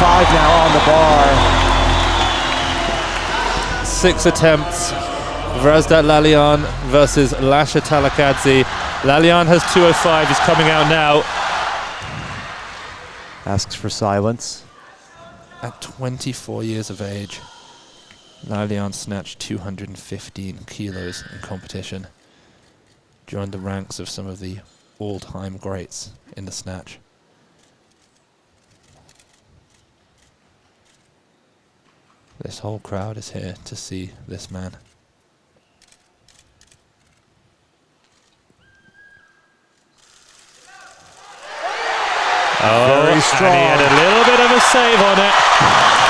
now on the bar. 6 attempts. Varazdat Lalayan versus Lasha Talakhadze. Lalayan has 205. He's coming out now. Asks for silence. At 24 years of age, Lalayan snatched 215 kilos in competition. Joined the ranks of some of the all-time greats in the snatch. This whole crowd is here to see this man. Oh, very strong. And he had a little bit of a save on it,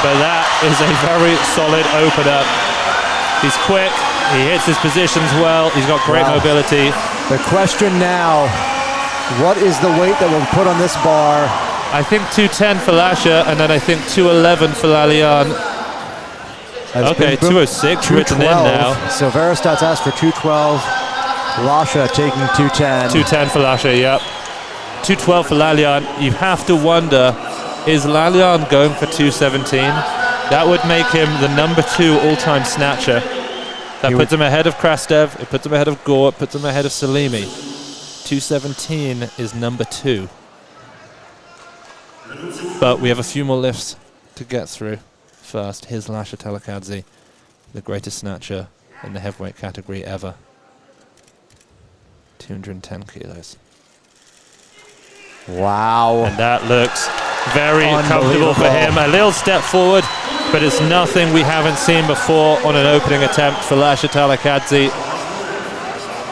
but that is a very solid opener. He's quick, he hits his positions well, he's got great mobility. The question now, what is the weight that we'll put on this bar? I think 210 for Lasha, and then I think 211 for Lalayan. Okay, 206 written in now. So Varazdat's asked for 212. Lasha taking 210. 210 for Lasha, yep. 212 for Lalayan. You have to wonder, is Lalayan going for 217? That would make him the #2 all-time snatcher. That puts him ahead of Krastev, it puts him ahead of Gore, it puts him ahead of Salimi. 217 is #2. But we have a few more lifts to get through. First, here's Lasha Talakhadze, the greatest snatcher in the heavyweight category ever. 210 kilos. Wow. And that looks very comfortable for him. A little step forward, but it's nothing we haven't seen before on an opening attempt for Lasha Talakhadze.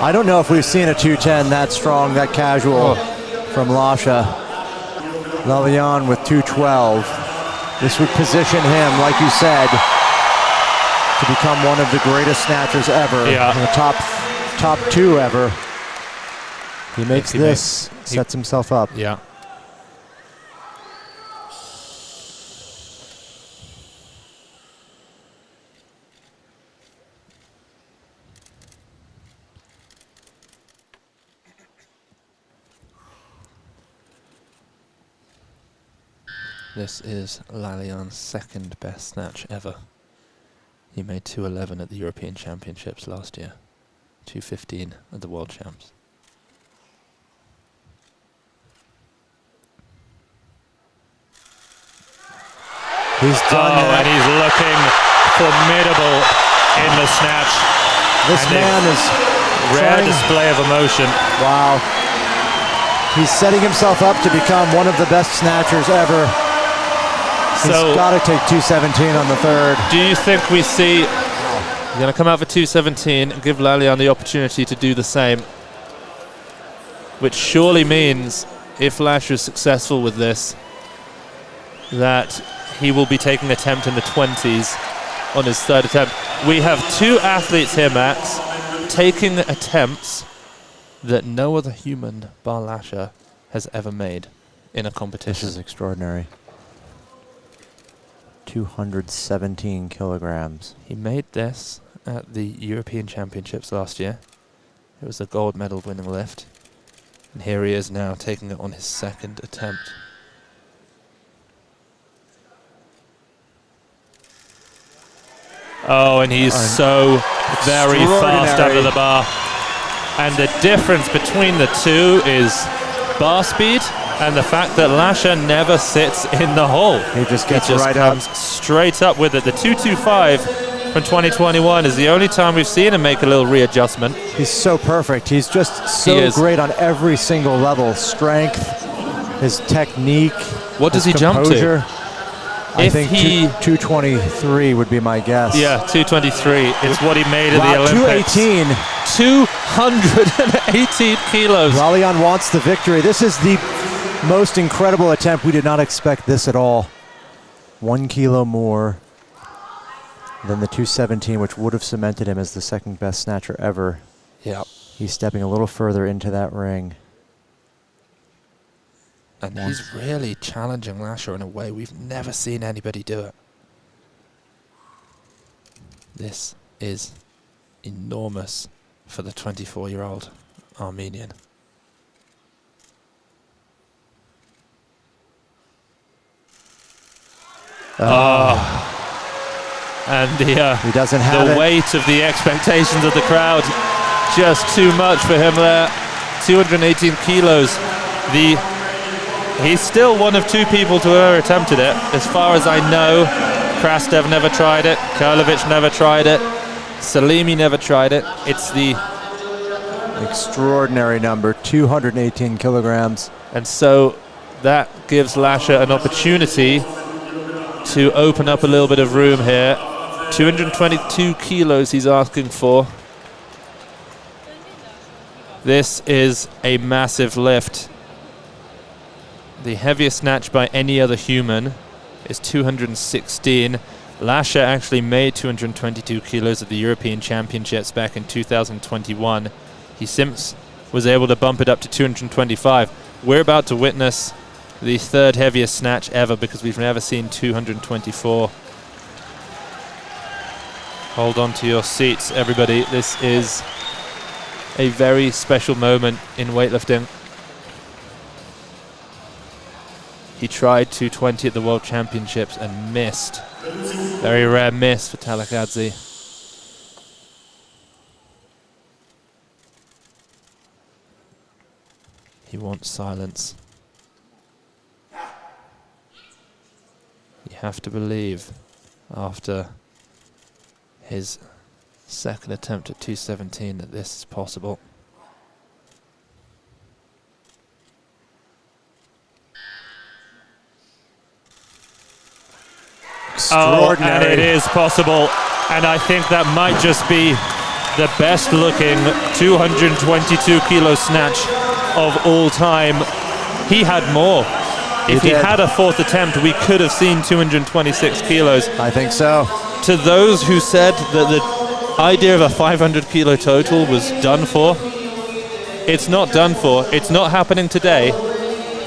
I don't know if we've seen a 210 that strong, that casual from Lasha. Lalayan with 212. This would position him, like you said, to become one of the greatest snatchers ever. Yeah. The top 2 ever. He makes this, sets himself up. Yeah. This is Lalayan's second best snatch ever. He made 211 at the European Championships last year, 215 at the World Champs. He's done that. And he's looking formidable in the snatch. This man is rare display of emotion. Wow. He's setting himself up to become one of the best snatchers ever. He's got to take 217 on the third. Do you think we see... He's going to come out for 217 and give Lalayan the opportunity to do the same. Which surely means, if Lasha is successful with this, that he will be taking an attempt in the 20s on his third attempt. We have 2 athletes here, Max, taking attempts that no other human bar Lasha has ever made in a competition. This is extraordinary. 217 kilograms. He made this at the European Championships last year. It was a gold medal winning lift. And here he is now taking it on his second attempt. Oh, and he's so very fast under the bar. And the difference between the two is bar speed and the fact that Lasha never sits in the hole. He just gets right comes straight up with it. The 225 from 2021 is the only time we've seen him make a little readjustment. He's so perfect. He's just so great on every single level. Strength, his technique. What does he jump to? I think 223 would be my guess. Yeah, 223. It's what he made at the Olympics. 218. 218 kilos. Lalayan wants the victory. This is the most incredible attempt. We did not expect this at all. 1 kilo more than the 217, which would have cemented him as the second best snatcher ever. Yep. He's stepping a little further into that ring. And he's really challenging Lasha in a way we've never seen anybody do it. This is enormous for the 24-year-old Armenian. And the he doesn't have the it. weight of the expectations of the crowd, just too much for him there. 218 kilos. He's still one of 2 people to ever attempted it. As far as I know, Krastev never tried it, Karlovic never tried it, Salimi never tried it. It's the extraordinary number, 218 kilograms. And so that gives Lasha an opportunity to open up a little bit of room here. 222 kilos he's asking for. This is a massive lift. The heaviest snatch by any other human is 216. Lasha actually made 222 kilos at the European Championships back in 2021. He since was able to bump it up to 225. We're about to witness the 3rd heaviest snatch ever, because we've never seen 224. Hold on to your seats, everybody. This is a very special moment in weightlifting. He tried 220 at the World Championships and missed. Very rare miss for Talakhadze. He wants silence. You have to believe, after his 2nd attempt at 217, that this is possible. Extraordinary. And it is possible, and I think that might just be the best looking 222 kilo snatch of all time. He had more. If he had a 4th attempt, we could have seen 226 kilos. I think so. To those who said that the idea of a 500 kilo total was done for, it's not done for. It's not happening today,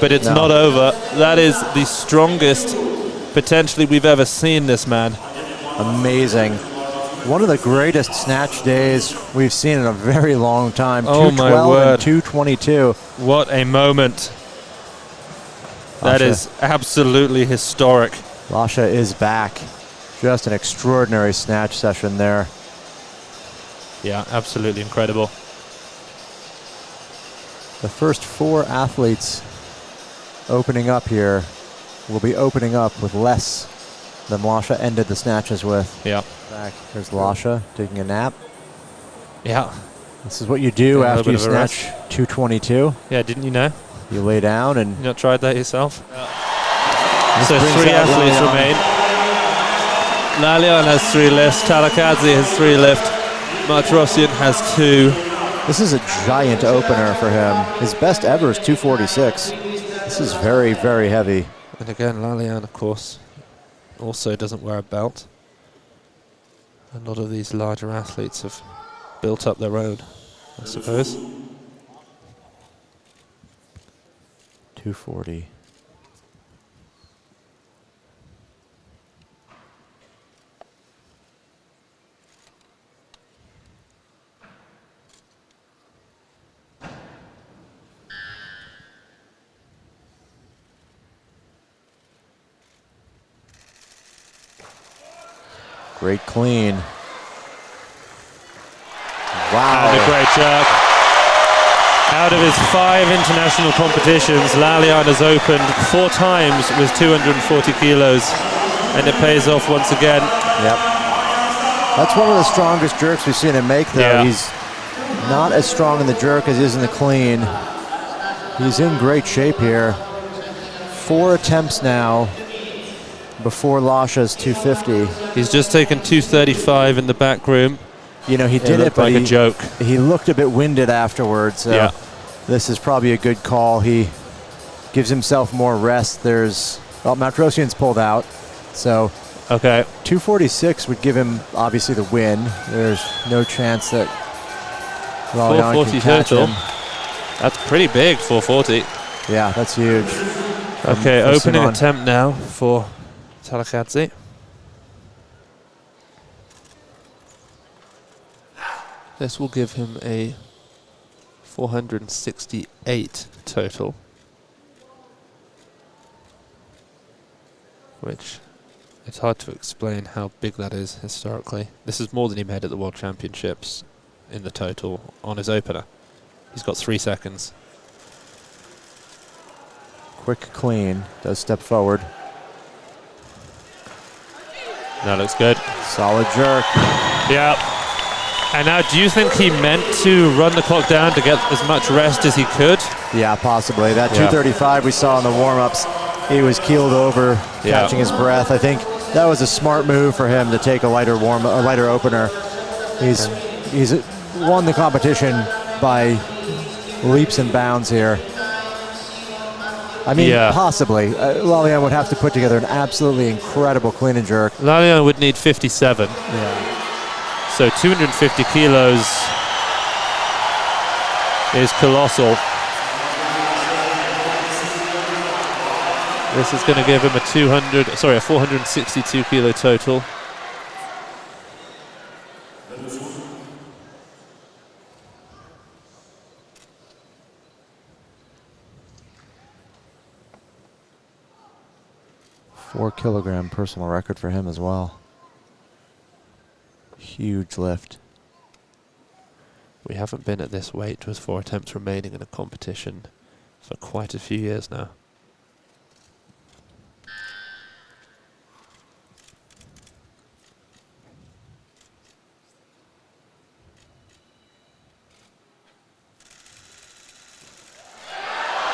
but it's not over. That is the strongest potentially we've ever seen this man. Amazing. One of the greatest snatch days we've seen in a very long time. Oh my 212 word. and 222. What a moment. That is absolutely historic. Lasha is back. Just an extraordinary snatch session there. Yeah, absolutely incredible. The first 4 athletes opening up here will be opening up with less than Lasha ended the snatches with. Yeah. Back. There's Lasha taking a nap. Yeah. This is what you do after you snatch 222. Yeah, didn't you know? You lay down and... You not tried that yourself? So 3 athletes remain. Lalayan has 3 lifts, Talakhadze has 3 lifts, Martirosyan has 2. This is a giant opener for him. His best ever is 246. This is very, very heavy. And again, Lalayan, of course, also doesn't wear a belt. A lot of these larger athletes have built up their own, I suppose. 240. Great clean. Wow. And a great jerk. Out of his 5 international competitions, Lalayan has opened 4 times with 240 kilos. And it pays off once again. Yep. That's one of the strongest jerks we've seen him make, though. Yeah. He's not as strong in the jerk as he is in the clean. He's in great shape here. 4 attempts now before Lasha's 250. He's just taken 235 in the back room. You know, he did it, but like a joke. He looked a bit winded afterwards. So yeah. This is probably a good call. He gives himself more rest. There's, well, Martirosyan's pulled out. So okay. 246 would give him, obviously, the win. There's no chance that Lalayan 440 can catch total. him. That's pretty big, 440. Yeah, that's huge. Okay, opening attempt now for Talakhadze. This will give him a 468 total, which It's hard to explain how big that is historically. This is more than he made at the World Championships in the total on his opener. He's got 3 seconds. Quick clean, does step forward. That looks good. Solid jerk. Yeah. And now, do you think he meant to run the clock down to get as much rest as he could? Yeah, possibly. That 235 we saw in the warm-ups, he was keeled over, catching his breath. I think that was a smart move for him to take a lighter opener. He's won the competition by leaps and bounds here. I mean, possibly. Lalayan would have to put together an absolutely incredible clean and jerk. Lalayan would need 57. Yeah. So 250 kilos is colossal. This is going to give him a 462 kilo total. Kilogram personal record for him as well. Huge lift. We haven't been at this weight with 4 attempts remaining in a competition for quite a few years now.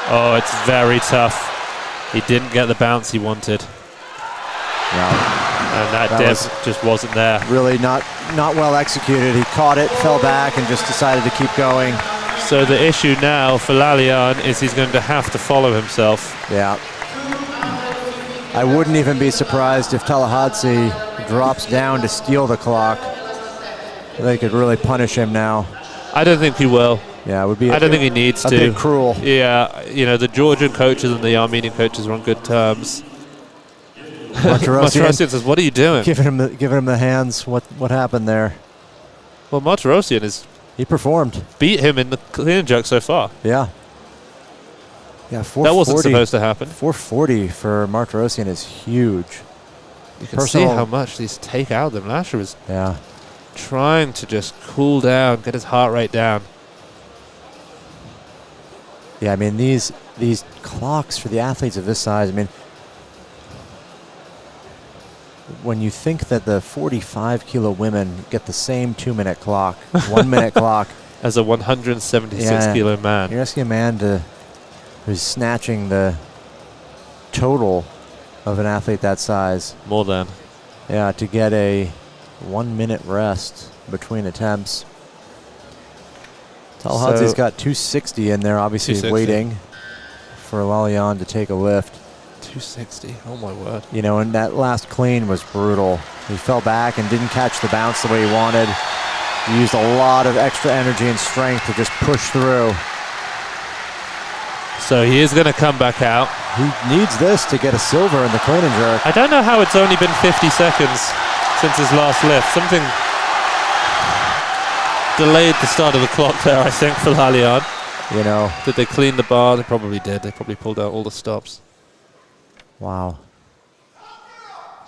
Oh, it's very tough. He didn't get the bounce he wanted. No. And that dip just wasn't there. Really not well executed. He caught it, fell back, and just decided to keep going. So the issue now for Lalayan is he's going to have to follow himself. Yeah. I wouldn't even be surprised if Talakhadze drops down to steal the clock. They could really punish him now. I don't think he will. Yeah, it would be. I don't think he needs to. A bit cruel. Yeah, you know, the Georgian coaches and the Armenian coaches are on good terms. Martirosyan says, "What are you doing?" Giving him the hands. What happened there? Well, Martirosyan he performed. Beat him in the clean and jerk so far. Yeah. Yeah, that wasn't supposed to happen. 440 for Martirosyan is huge. You can see how much these take out of them. Lasha was trying to just cool down, get his heart rate down. Yeah, I mean these clocks for the athletes of this size. I mean, when you think that the 45-kilo women get the same 2-minute clock, 1-minute clock, as a 176-kilo man, you're asking a man who's snatching the total of an athlete that size. More than. Yeah, to get a 1-minute rest between attempts. Talakhadze's got 260 in there, obviously waiting for Lalayan to take a lift. 260, oh my word. You know, and that last clean was brutal. He fell back and didn't catch the bounce the way he wanted. He used a lot of extra energy and strength to just push through. So he is going to come back out. He needs this to get a silver in the clean and jerk. I don't know how it's only been 50 seconds since his last lift. Something delayed the start of the clock there, I think, for Lalayan. You know. Did they clean the bar? They probably did. They probably pulled out all the stops. Wow.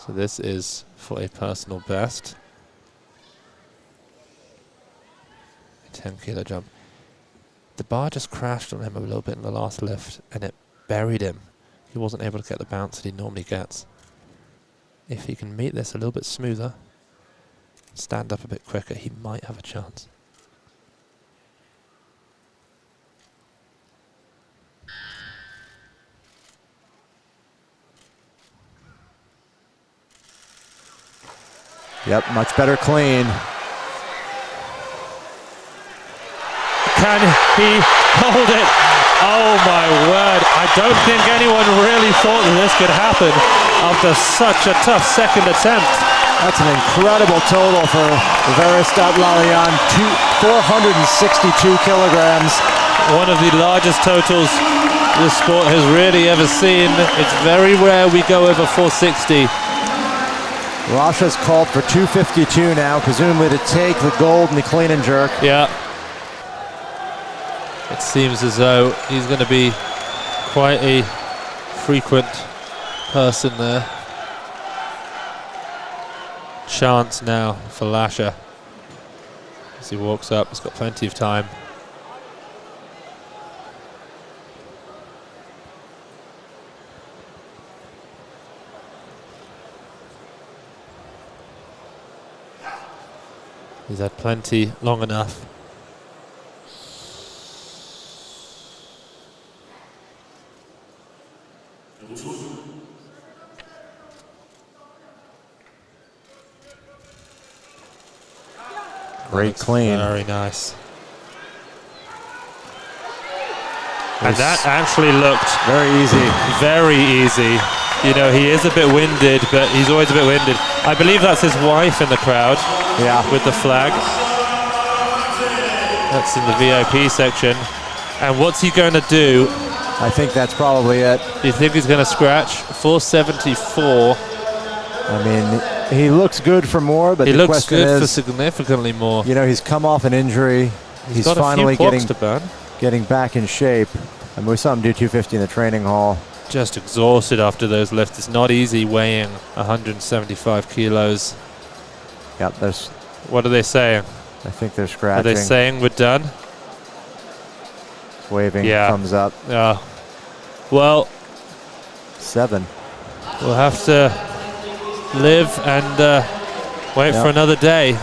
So this is for a personal best. A 10-kilo jump. The bar just crashed on him a little bit in the last lift, and it buried him. He wasn't able to get the bounce that he normally gets. If he can meet this a little bit smoother, stand up a bit quicker, he might have a chance. Yep, much better clean. Can he hold it? Oh my word. I don't think anyone really thought that this could happen after such a tough second attempt. That's an incredible total for Varazdat Lalayan, 462 kilograms. One of the largest totals this sport has really ever seen. It's very rare we go over 460. Lasha's called for 252 now, presumably to take the gold in the clean and jerk. Yeah. It seems as though he's going to be quite a frequent person there. chance now for Lasha. As he walks up, he's got plenty of time. He's had plenty long enough. Great clean. Very nice. And that actually looked very easy. Very easy. You know, he is a bit winded, but he's always a bit winded. I believe that's his wife in the crowd. Yeah. With the flag. That's in the VIP section. And what's he going to do? I think that's probably it. Do you think he's going to scratch? 474. I mean, he looks good for more, but he the looks question good is, for significantly more. You know, he's come off an injury. He's got finally a few blocks to burn. getting back in shape. And we saw him do 250 in the training hall. Just exhausted after those lifts. It's not easy weighing 175 kilos. Yep, there's. What are they saying? I think they're scratching. Are they saying we're done? Waving, thumbs up. Yeah. Well, 7. We'll have to live and wait for another day.